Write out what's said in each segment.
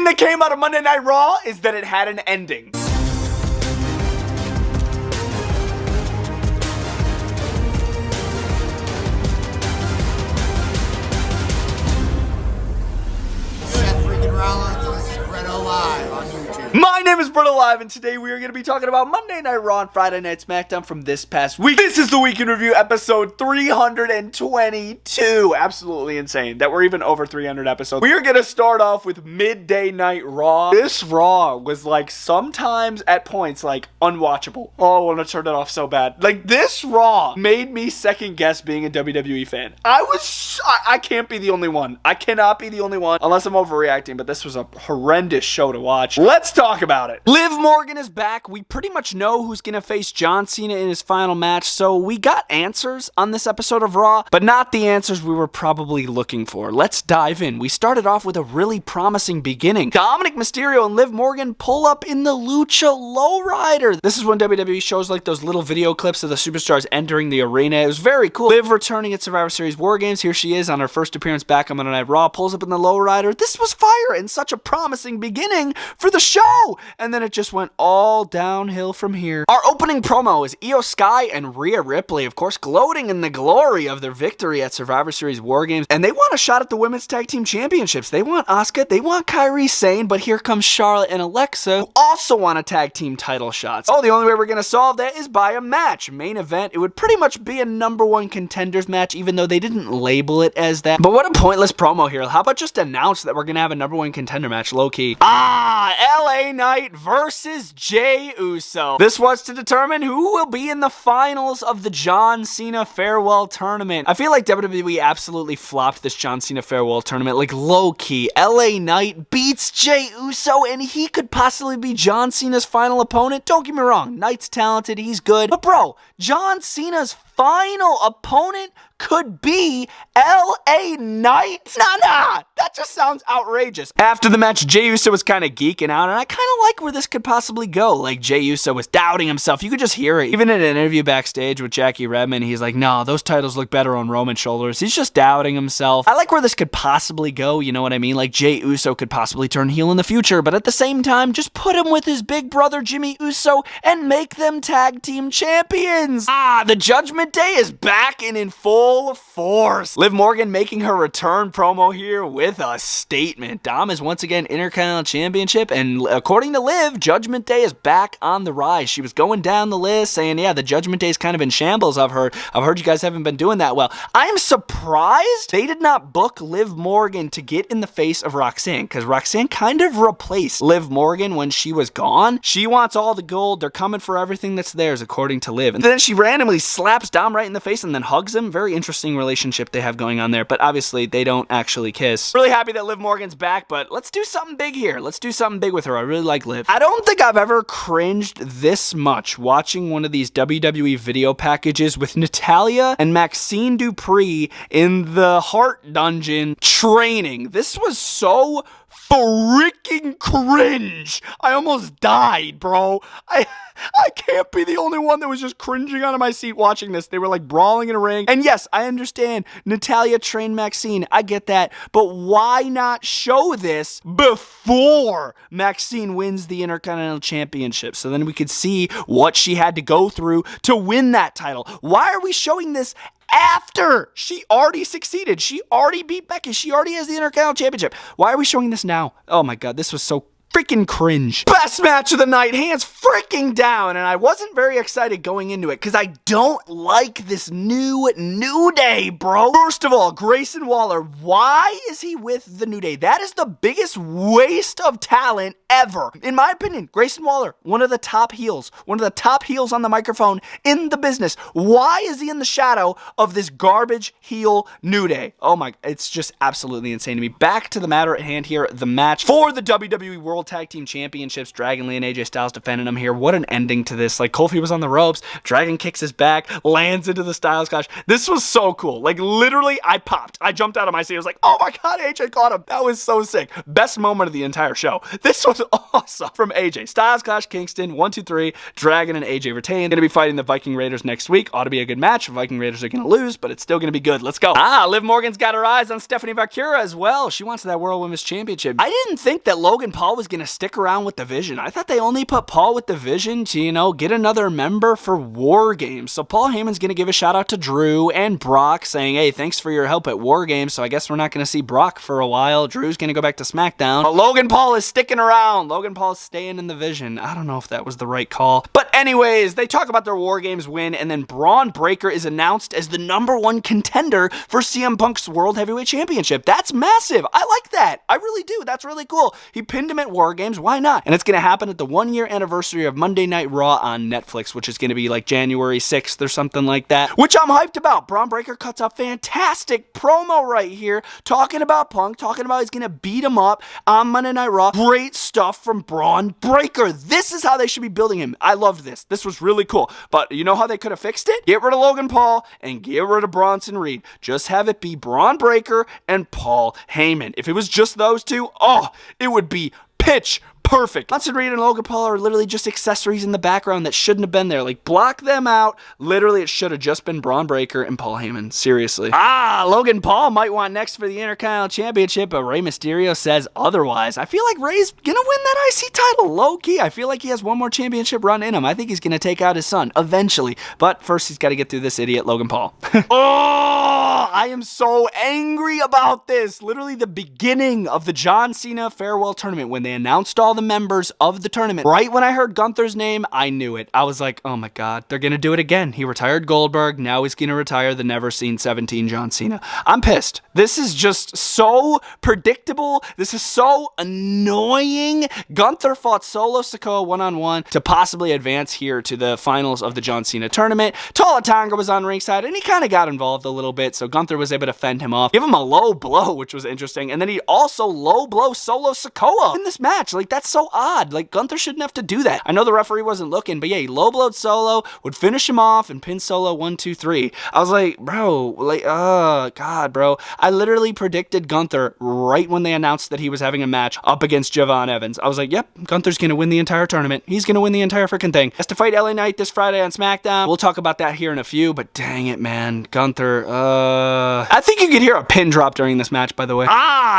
that came out of Monday Night Raw is that it had an ending. This is Bretto Live on YouTube. My name is Bretto Live, and today we are going to be talking about Monday Night Raw and Friday Night SmackDown from this past week. This is the Week in Review, episode 322. Absolutely insane that we're even over 300 episodes. We are going to start off with Midday Night Raw. This Raw was like sometimes at points like unwatchable. Oh, I want to turn it off so bad. Like this Raw made me second guess being a WWE fan. I can't be the only one. I cannot be the only one unless I'm overreacting, but this was a horrendous show to watch. Let's talk about it. Liv Morgan is back. We pretty much know who's going to face John Cena in his final match, so we got answers on this episode of Raw, but not the answers we were probably looking for. Let's dive in. We started off with a really promising beginning. Dominic Mysterio and Liv Morgan pull up in the Lucha Lowrider. This is when WWE shows like those little video clips of the superstars entering the arena. It was very cool. Liv returning at Survivor Series War Games. Here she is on her first appearance back on Monday Night Raw, pulls up in the Lowrider. This was fire and such a promising beginning for the show. And then it just went all downhill from here. Our opening promo is Io Sky and Rhea Ripley, of course, gloating in the glory of their victory at Survivor Series War Games. And they want a shot at the Women's Tag Team Championships. They want Asuka, they want Kairi Sane, but here comes Charlotte and Alexa, who also want a tag team title shots. Oh, the only way we're going to solve that is by a match. Main event, it would pretty much be a number one contenders match, even though they didn't label it as that. But what a pointless promo here. How about just announce that we're going to have a number one contender match, low-key? LA Knight versus Jey Uso. This was to determine who will be in the finals of the John Cena Farewell Tournament. I feel like WWE absolutely flopped this John Cena Farewell Tournament, like low-key. LA Knight beats Jey Uso, and he could possibly be John Cena's final opponent. Don't get me wrong, Knight's talented, he's good. But bro, John Cena's final opponent could be LA Knight? Nah, that just sounds outrageous. After the match, Jey Uso was kind of geeking out, and I kind of like where this could possibly go. Like, Jey Uso was doubting himself. You could just hear it. Even in an interview backstage with Jackie Redmond, he's like, no, those titles look better on Roman's shoulders. He's just doubting himself. I like where this could possibly go, you know what I mean? Like, Jey Uso could possibly turn heel in the future, but at the same time, just put him with his big brother, Jimmy Uso, and make them tag team champions. The Judgment Day is back and in full force. Liv Morgan making her return promo here with a statement. Dom is once again Intercontinental Championship, and according to Liv, Judgment Day is back on the rise. She was going down the list saying, yeah, the Judgment Day is kind of in shambles, I've heard you guys haven't been doing that well. I am surprised they did not book Liv Morgan to get in the face of Roxanne, because Roxanne kind of replaced Liv Morgan when she was gone. She wants all the gold. They're coming for everything that's theirs, according to Liv. And then she randomly slaps Dom right in the face and then hugs him. Very interesting relationship they have going on there, but obviously they don't actually kiss. Really happy that Liv Morgan's back, but let's do something big here. Let's do something big with her. I really like Liv. I don't think I've ever cringed this much watching one of these WWE video packages with Natalya and Maxine Dupree in the Heart Dungeon training. This was so freaking cringe. I almost died, bro. I can't be the only one that was just cringing out of my seat watching this. They were like brawling in a ring. And yes, I understand Natalya trained Maxine. I get that. But why not show this before Maxine wins the Intercontinental Championship? So then we could see what she had to go through to win that title. Why are we showing this after she already succeeded? She already beat Becky. She already has the Intercontinental Championship. Why are we showing this now? Oh my God, this was so freaking cringe. Best match of the night, hands freaking down, and I wasn't very excited going into it because I don't like this New Day, bro. First of all, Grayson Waller, why is he with the New Day? That is the biggest waste of talent ever. In my opinion, Grayson Waller, one of the top heels on the microphone in the business. Why is he in the shadow of this garbage heel New Day? Oh my, it's just absolutely insane to me. Back to the matter at hand here, the match for the WWE World Tag Team Championships. Dragon Lee and AJ Styles defending them here. What an ending to this. Like, Kofi was on the ropes. Dragon kicks his back, lands into the Styles Clash. This was so cool. Like, literally, I popped. I jumped out of my seat. I was like, oh my God, AJ caught him. That was so sick. Best moment of the entire show. This was awesome from AJ. Styles Clash, Kingston, 1, 2, 3. Dragon and AJ retain. Going to be fighting the Viking Raiders next week. Ought to be a good match. Viking Raiders are going to lose, but it's still going to be good. Let's go. Liv Morgan's got her eyes on Stephanie Valkyria as well. She wants that World Women's Championship. I didn't think that Logan Paul was going to stick around with the Vision. I thought they only put Paul with the Vision to, you know, get another member for War Games. So Paul Heyman's going to give a shout out to Drew and Brock saying, hey, thanks for your help at War Games. So I guess we're not going to see Brock for a while. Drew's going to go back to SmackDown. But Logan Paul is sticking around. Logan Paul is staying in the Vision. I don't know if that was the right call. But anyways, they talk about their War Games win, and then Braun Breaker is announced as the #1 contender for CM Punk's World Heavyweight Championship. That's massive. I like that. I really do. That's really cool. He pinned him at War Games. Why not? And it's going to happen at the 1-year anniversary of Monday Night Raw on Netflix, which is going to be like January 6th or something like that, which I'm hyped about. Braun Breaker cuts a fantastic promo right here, talking about Punk, talking about he's going to beat him up on Monday Night Raw. Great stuff from Braun Breaker. This is how they should be building him. I loved this. This was really cool. But you know how they could have fixed it? Get rid of Logan Paul and get rid of Bronson Reed. Just have it be Braun Breaker and Paul Heyman. If it was just those two, it would be pitch perfect. Bronson Reed and Logan Paul are literally just accessories in the background that shouldn't have been there. Like, block them out. Literally, it should have just been Braun Breaker and Paul Heyman. Seriously. Logan Paul might want next for the Intercontinental Championship, but Rey Mysterio says otherwise. I feel like Rey's gonna win that IC title, low-key. I feel like he has one more championship run in him. I think he's gonna take out his son eventually, but first he's got to get through this idiot Logan Paul. I am so angry about this. Literally the beginning of the John Cena farewell tournament, when they announced all the members of the tournament, right when I heard Gunther's name, I knew it. I was like, oh my God, they're gonna do it again. He retired Goldberg, now he's gonna retire the never seen 17 John Cena. I'm pissed. This is just so predictable. This is so annoying. Gunther fought Solo Sikoa one-on-one to possibly advance here to the finals of the John Cena tournament. Tala Tonga was on ringside and he kind of got involved a little bit, so Gunther was able to fend him off, give him a low blow, which was interesting, and then he also low blow Solo Sikoa in this match. Like, that's so odd. Like, Gunther shouldn't have to do that. I know the referee wasn't looking, but yeah, he low blowed Solo, would finish him off and pin Solo 1, 2, 3. I was like, bro, like, God, bro. I literally predicted Gunther right when they announced that he was having a match up against Javon Evans. I was like, yep, Gunther's gonna win the entire tournament. He's gonna win the entire freaking thing. Has to fight LA Knight this Friday on SmackDown. We'll talk about that here in a few, but dang it, man. Gunther, I think you could hear a pin drop during this match, by the way.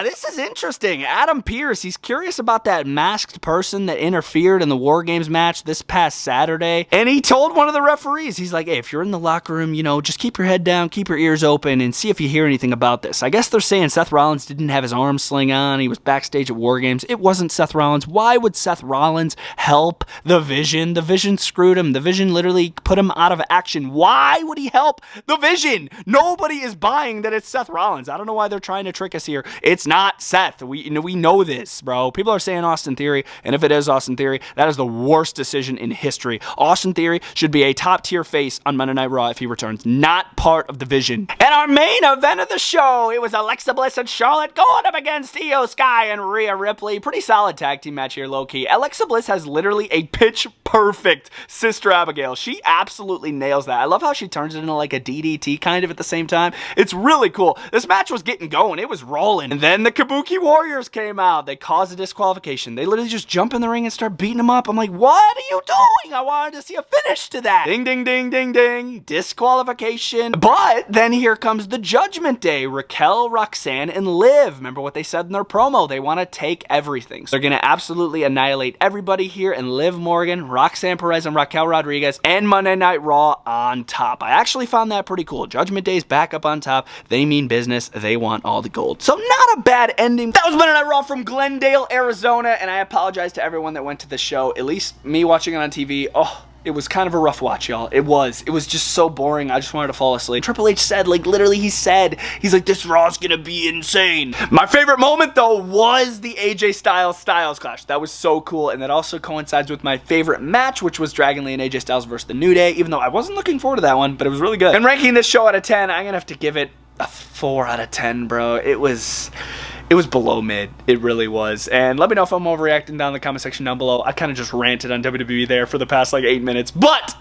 This is interesting. Adam Pearce, he's curious about that masked person that interfered in the War Games match this past Saturday. And he told one of the referees, he's like, hey, if you're in the locker room, you know, just keep your head down, keep your ears open, and see if you hear anything about this. I guess they're saying Seth Rollins didn't have his arm sling on. He was backstage at War Games. It wasn't Seth Rollins. Why would Seth Rollins help the Vision? The Vision screwed him. The Vision literally put him out of action. Why would he help the Vision? Nobody is buying that it's Seth Rollins. I don't know why they're trying to trick us here. It's not Seth. We know this, bro. People are saying Austin Theory, and if it is Austin Theory, that is the worst decision in history. Austin Theory should be a top-tier face on Monday Night Raw if he returns, not part of the Vision. And our main event of the show, it was Alexa Bliss and Charlotte going up against Io Sky and Rhea Ripley. Pretty solid tag team match here, low-key. Alexa Bliss has literally a pitch-perfect Sister Abigail. She absolutely nails that. I love how she turns it into like a DDT kind of at the same time. It's really cool. This match was getting going. It was rolling. And then the Kabuki Warriors came out. They caused a disqualification. They literally just jump in the ring and start beating them up. I'm like, what are you doing? I wanted to see a finish to that. Ding, ding, ding, ding, ding. Disqualification. But then here comes the Judgment Day. Raquel, Roxanne, and Liv. Remember what they said in their promo? They want to take everything. So they're going to absolutely annihilate everybody here, and Liv Morgan, Roxanne Perez, and Raquel Rodriguez, and Monday Night Raw on top. I actually found that pretty cool. Judgment Day's back up on top. They mean business. They want all the gold. So not a bad ending. That was Monday Night Raw from Glendale, Arizona, and I apologize to everyone that went to the show. At least me watching it on TV, it was kind of a rough watch, y'all. It was just so boring. I just wanted to fall asleep. Triple H said, like, literally he's like, this Raw's gonna be insane. My favorite moment, though, was the AJ Styles clash. That was so cool, and that also coincides with my favorite match, which was Dragon Lee and AJ Styles versus The New Day, even though I wasn't looking forward to that one, but it was really good. And ranking this show out of 10, I'm gonna have to give it a 4 out of 10, bro. It was It was below mid. It really was. And let me know if I'm overreacting down in the comment section down below. I kind of just ranted on WWE there for the past like 8 minutes. But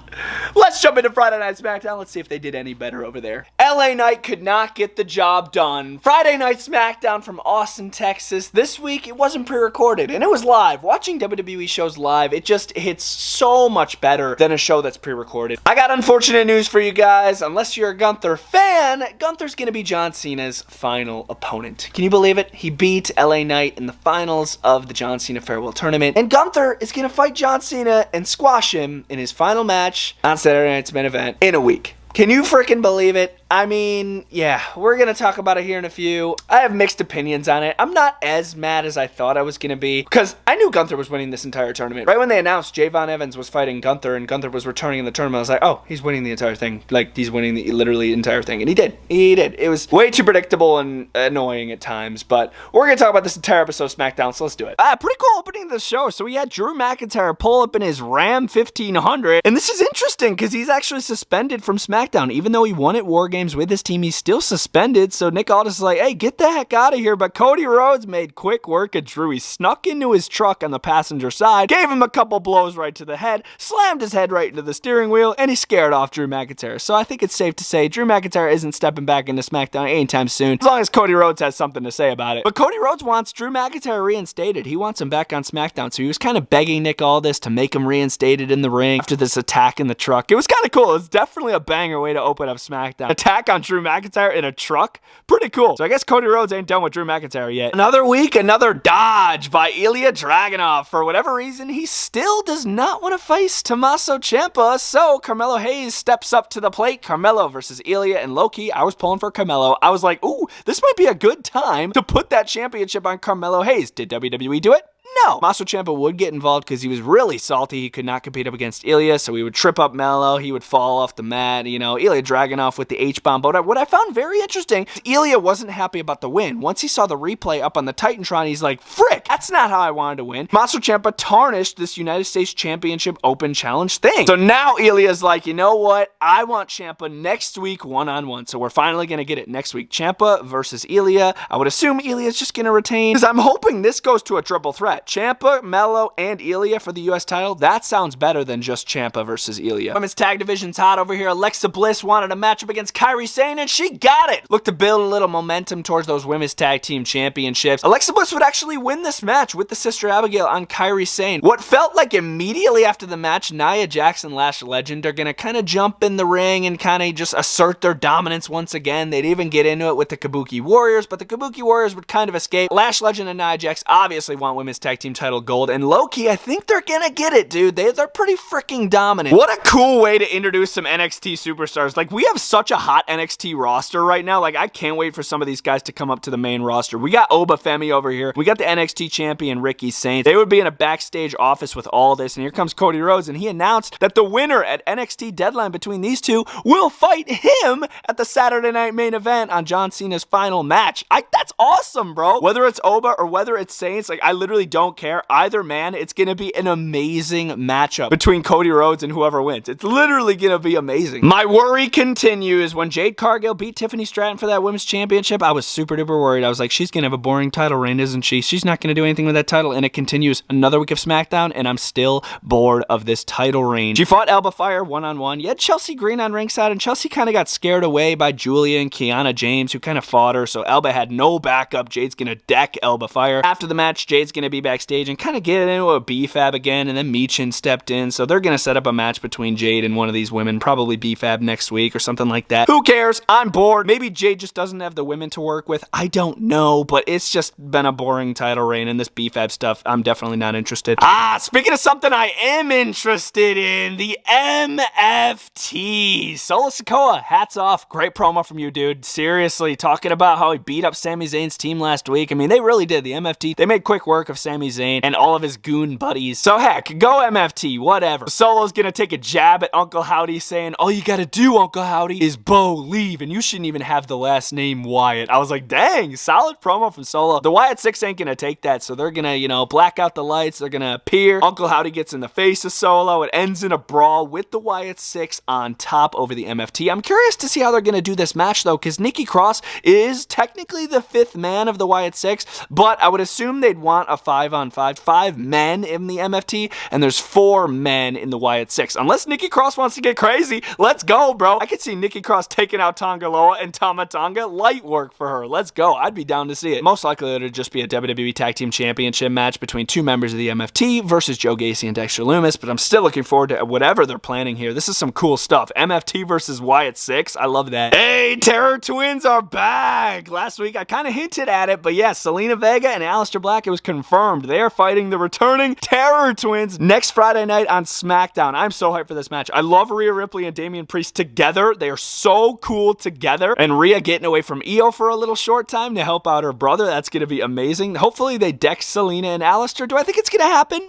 let's jump into Friday Night SmackDown. Let's see if they did any better over there. LA Knight could not get the job done. Friday Night SmackDown from Austin, Texas. This week, it wasn't pre-recorded, and it was live. Watching WWE shows live, it just hits so much better than a show that's pre-recorded. I got unfortunate news for you guys. Unless you're a Gunther fan, Gunther's going to be John Cena's final opponent. Can you believe it? He beat LA Knight in the finals of the John Cena Farewell Tournament, and Gunther is going to fight John Cena and squash him in his final match on Saturday Night's main event in a week. Can you freaking believe it? I mean, yeah, we're going to talk about it here in a few. I have mixed opinions on it. I'm not as mad as I thought I was going to be, because I knew Gunther was winning this entire tournament. Right when they announced Javon Evans was fighting Gunther and Gunther was returning in the tournament, I was like, oh, he's winning the entire thing. Like, he's winning the literally entire thing. And he did. He did. It was way too predictable and annoying at times, but we're going to talk about this entire episode of SmackDown, so let's do it. Pretty cool opening of the show. So we had Drew McIntyre pull up in his Ram 1500, and this is interesting because he's actually suspended from SmackDown. Even though he won at War Games with his team, he's still suspended, so Nick Aldis is like, hey, get the heck out of here, but Cody Rhodes made quick work of Drew. He snuck into his truck on the passenger side, gave him a couple blows right to the head, slammed his head right into the steering wheel, and he scared off Drew McIntyre. So I think it's safe to say Drew McIntyre isn't stepping back into SmackDown anytime soon, as long as Cody Rhodes has something to say about it. But Cody Rhodes wants Drew McIntyre reinstated. He wants him back on SmackDown, so he was kind of begging Nick Aldis to make him reinstated in the ring after this attack in the truck. It was kind of cool. It's definitely a banger way to open up SmackDown. Attack on Drew McIntyre in a truck? Pretty cool. So I guess Cody Rhodes ain't done with Drew McIntyre yet. Another week, another dodge by Ilya Dragunov. For whatever reason, he still does not want to face Tommaso Ciampa, so Carmelo Hayes steps up to the plate. Carmelo versus Ilya and Loki. I was pulling for Carmelo. I was like, ooh, this might be a good time to put that championship on Carmelo Hayes. Did WWE do it? No. Tommaso Ciampa would get involved because he was really salty. He could not compete up against Ilya, so he would trip up Melo. He would fall off the mat. You know, Ilya Dragunov with the H-bomb. But what I found very interesting, Ilya wasn't happy about the win. Once he saw the replay up on the Titantron, he's like, frick, that's not how I wanted to win. Tommaso Ciampa tarnished this United States Championship Open Challenge thing. So now Ilya's like, you know what? I want Ciampa next week one-on-one. So we're finally going to get it next week. Ciampa versus Ilya. I would assume Ilya's just going to retain, because I'm hoping this goes to a triple threat. Ciampa, Melo, and Ilya for the U.S. title. That sounds better than just Ciampa versus Ilya. Women's tag division's hot over here. Alexa Bliss wanted a matchup against Kairi Sane, and she got it. Look to build a little momentum towards those women's tag team championships. Alexa Bliss would actually win this match with the Sister Abigail on Kairi Sane. What felt like immediately after the match, Nia Jax and Lash Legend are going to kind of jump in the ring and kind of just assert their dominance once again. They'd even get into it with the Kabuki Warriors, but the Kabuki Warriors would kind of escape. Lash Legend and Nia Jax obviously want women's tag team title gold, and low-key, I think they're gonna get it, dude. They're pretty freaking dominant. What a cool way to introduce some NXT superstars. Like, we have such a hot NXT roster right now. Like, I can't wait for some of these guys to come up to the main roster. We got Oba Femi over here. We got the NXT champion, Ricky Saints. They would be in a backstage office with all this, and here comes Cody Rhodes, and he announced that the winner at NXT Deadline between these two will fight him at the Saturday Night main event on John Cena's final match. That's awesome, bro. Whether it's Oba or whether it's Saints, like, I literally don't care. Either man, it's gonna be an amazing matchup between Cody Rhodes and whoever wins. It's literally gonna be amazing. My worry continues. When Jade Cargill beat Tiffany Stratton for that women's championship, I was super duper worried. I was like, she's gonna have a boring title reign, isn't she? She's not gonna do anything with that title, and it continues another week of SmackDown, and I'm still bored of this title reign. She fought Alba Fire one-on-one. You had Chelsea Green on ringside, and Chelsea kind of got scared away by Julia and Kiana James, who kind of fought her, so Alba had no backup. Jade's gonna deck Alba Fire. After the match, Jade's gonna be backstage and kind of get into a B-Fab again, and then Michin stepped in, so they're gonna set up a match between Jade and one of these women, probably B-Fab next week or something like that. Who cares? I'm bored. Maybe Jade just doesn't have the women to work with. I don't know, but it's just been a boring title reign, and this B-Fab stuff, I'm definitely not interested. Speaking of something I am interested in, the MFT. Solo Sikoa, hats off. Great promo from you, dude. Seriously, talking about how he beat up Sami Zayn's team last week. I mean, they really did. The MFT, they made quick work of Sami Sami Zayn and all of his goon buddies. So heck, go MFT, whatever. Solo's gonna take a jab at Uncle Howdy saying, all you gotta do, Uncle Howdy, is Bo leave, and you shouldn't even have the last name Wyatt. I was like, dang, solid promo from Solo. The Wyatt Six ain't gonna take that, so they're gonna, you know, black out the lights, they're gonna appear. Uncle Howdy gets in the face of Solo. It ends in a brawl with the Wyatt Six on top over the MFT. I'm curious to see how they're gonna do this match though, because Nikki Cross is technically the fifth man of the Wyatt Six, but I would assume they'd want a 5-on-5, 5 men in the MFT, and there's 4 men in the Wyatt Six. Unless Nikki Cross wants to get crazy, let's go, bro. I could see Nikki Cross taking out Tonga Loa and Tama Tonga. Light work for her. Let's go. I'd be down to see it. Most likely it'll just be a WWE Tag Team Championship match between 2 members of the MFT versus Joe Gacy and Dexter Lumis, but I'm still looking forward to whatever they're planning here. This is some cool stuff. MFT versus Wyatt Six. I love that. Hey, Terror Twins are back. Last week I kind of hinted at it, but yeah, Selena Vega and Aleister Black, it was confirmed. They are fighting the returning Terror Twins next Friday night on SmackDown. I'm so hyped for this match. I love Rhea Ripley and Damian Priest together. They are so cool together. And Rhea getting away from Io for a little short time to help out her brother. That's going to be amazing. Hopefully they deck Selena and Aleister. Do I think it's going to happen?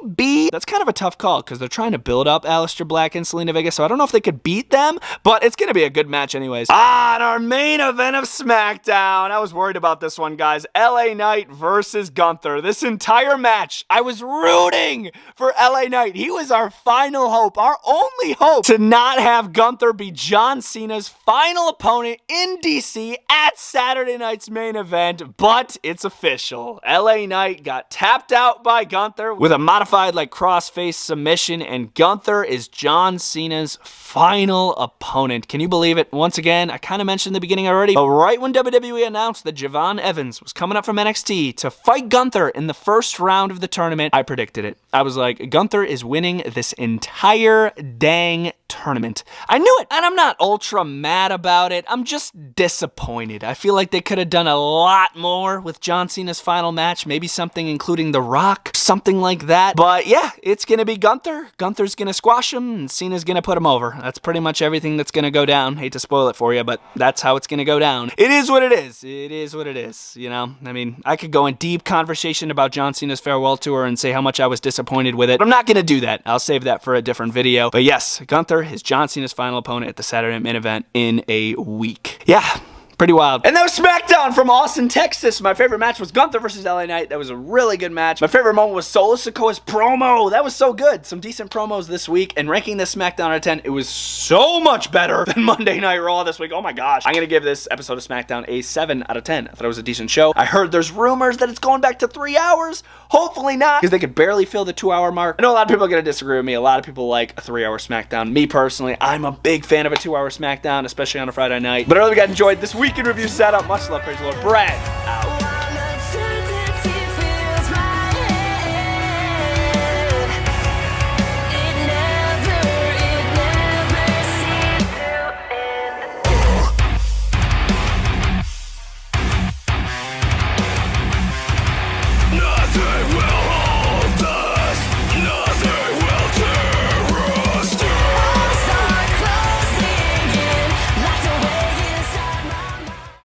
Maybe. That's kind of a tough call because they're trying to build up Aleister Black and Selena Vega, so I don't know if they could beat them, but it's going to be a good match anyways. On our main event of SmackDown, I was worried about this one, guys. LA Knight versus Gunther. This entire match, I was rooting for LA Knight. He was our final hope, our only hope to not have Gunther be John Cena's final opponent in DC at Saturday night's main event, but it's official. LA Knight got tapped out by Gunther with a modified like cross-face submission, and Gunther is John Cena's final opponent. Can you believe it? Once again, I kind of mentioned in the beginning already, but right when WWE announced that Javon Evans was coming up from NXT to fight Gunther in the first round of the tournament, I predicted it. I was like, Gunther is winning this entire dang tournament. I knew it, and I'm not ultra mad about it. I'm just disappointed. I feel like they could have done a lot more with John Cena's final match, maybe something including The Rock, something like that. But yeah, it's gonna be Gunther. Gunther's gonna squash him, and Cena's gonna put him over. That's pretty much everything that's gonna go down. Hate to spoil it for you, but that's how it's gonna go down. It is what it is. It is what it is, you know? I mean, I could go in deep conversation about John Cena's farewell tour and say how much I was disappointed with it, but I'm not gonna do that. I'll save that for a different video. But yes, Gunther is John Cena's final opponent at the Saturday main event in a week. Yeah. Pretty wild. And that was SmackDown from Austin, Texas. My favorite match was Gunther versus LA Knight. That was a really good match. My favorite moment was Solo Sikoa's promo. That was so good. Some decent promos this week. And ranking this SmackDown out of 10, it was so much better than Monday Night Raw this week. Oh my gosh. I'm going to give this episode of SmackDown a 7 out of 10. I thought it was a decent show. I heard there's rumors that it's going back to 3 hours. Hopefully not, because they could barely fill the 2-hour mark. I know a lot of people are going to disagree with me. A lot of people like a 3-hour SmackDown. Me personally, I'm a big fan of a 2-hour SmackDown, especially on a Friday night. But I really got enjoyed this week in review setup. Much love, praise the Lord. Brad.